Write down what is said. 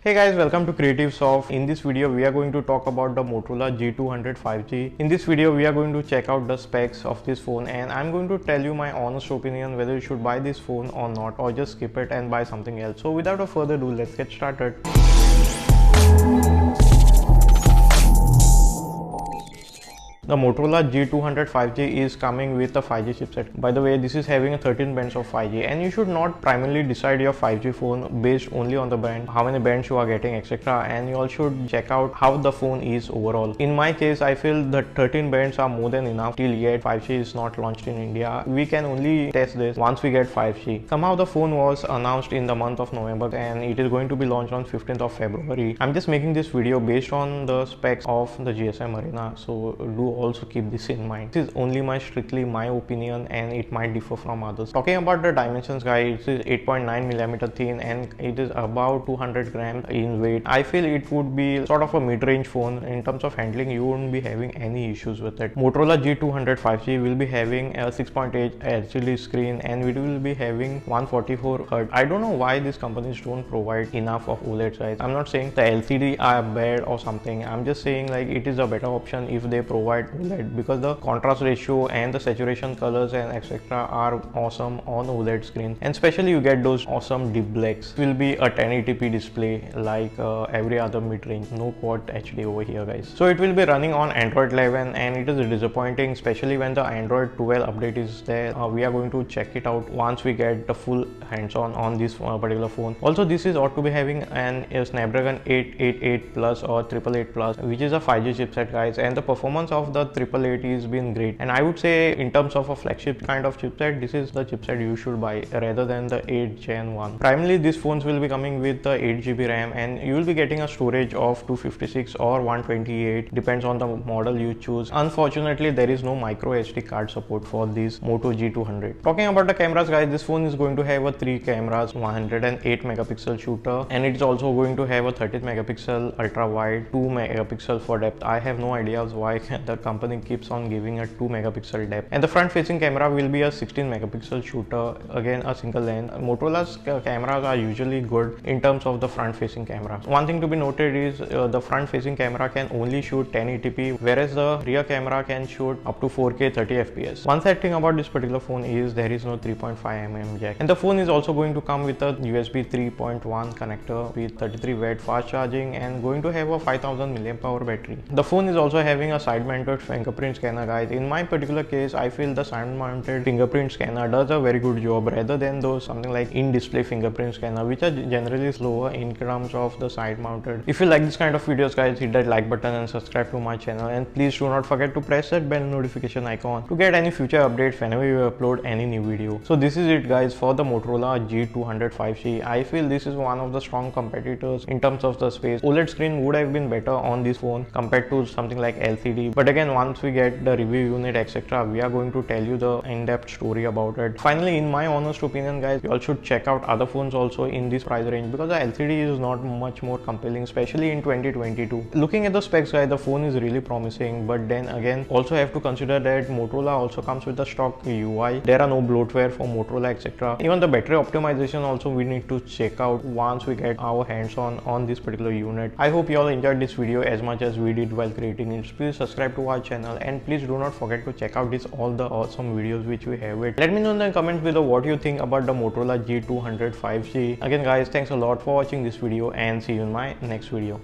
Hey guys, welcome to Creative Soft. In this video, we are going to talk about the Motorola G200 5G. In this video, we are going to check out the specs of this phone and I'm going to tell you my honest opinion whether you should buy this phone or not, or just skip it and buy something else. So without a further ado, let's get started. The Motorola G200 5G is coming with a 5G chipset. By the way, this is having a 13 bands of 5G, and you should not primarily decide your 5G phone based only on the band, how many bands you are getting, etc. And you all should check out how the phone is overall. In my case, I feel the 13 bands are more than enough. Till yet 5G is not launched in India. We can only test this once we get 5G. Somehow the phone was announced in the month of November and it is going to be launched on 15th of February. I'm just making this video based on the specs of the GSM Arena, so do also keep this in mind. This is only strictly my opinion and it might differ from others. Talking about the dimensions, guys, it is 8.9mm thin and it is about 200 grams in weight. I feel it would be sort of a mid-range phone. In terms of handling, you wouldn't be having any issues with it. Motorola G200 5G will be having a 6.8 LCD screen and we will be having 144Hz. I don't know why these companies don't provide enough of OLED size. I'm not saying the LCD are bad or something. I'm just saying like it is a better option if they provide OLED, because the contrast ratio and the saturation colors and etc. are awesome on OLED screen, and especially you get those awesome deep blacks. It will be a 1080p display like every other mid-range. No quad HD over here, guys. So it will be running on Android 11 and it is disappointing, especially when the Android 12 update is there. We are going to check it out once we get the full hands-on on this particular phone. Also, this is ought to be having a Snapdragon 888 plus or 888 plus, which is a 5G chipset, guys, and the performance of the 888 has been great. And I would say in terms of a flagship kind of chipset, this is the chipset you should buy rather than the 8 Gen 1. Primarily these phones will be coming with the 8GB RAM and you will be getting a storage of 256 or 128, depends on the model you choose. Unfortunately, there is no micro SD card support for this Moto G200. Talking about the cameras, guys, this phone is going to have a 3 cameras, 108 megapixel shooter, and it is also going to have a 30 megapixel ultra wide, 2 megapixel for depth. I have no idea why the company keeps on giving a 2 megapixel depth. And the front facing camera will be a 16 megapixel shooter, again a single lens. Motorola's cameras are usually good in terms of the front facing camera. One thing to be noted is the front facing camera can only shoot 1080p, whereas the rear camera can shoot up to 4K 30 fps. One sad thing about this particular phone is there is no 3.5mm jack, and the phone is also going to come with a USB 3.1 connector with 33 watt fast charging and going to have a 5000 mAh battery. The phone is also having a side mounted fingerprint scanner, guys. In my particular case, I feel the side mounted fingerprint scanner does a very good job rather than those something like in-display fingerprint scanner, which are generally slower in terms of the side mounted. If you like this kind of videos, guys, hit that like button and subscribe to my channel, and please do not forget to press that bell notification icon to get any future updates whenever you upload any new video. So this is it, guys, for the Motorola G200 5G. I feel this is one of the strong competitors in terms of the space. OLED screen would have been better on this phone compared to something like LCD, but again, once we get the review unit etc., we are going to tell you the in-depth story about it. Finally, in my honest opinion, guys, you all should check out other phones also in this price range, because the LCD is not much more compelling, especially in 2022. Looking at the specs, guys, the phone is really promising, but then again, also have to consider that Motorola also comes with a stock UI. There are no bloatware for Motorola etc. Even the battery optimization also we need to check out once we get our hands on this particular unit. I hope you all enjoyed this video as much as we did while creating it. Please subscribe to our channel and please do not forget to check out all the awesome videos which we have it. Let me know in the comments below what you think about the Motorola G200 5G. Again, guys, thanks a lot for watching this video and see you in my next video.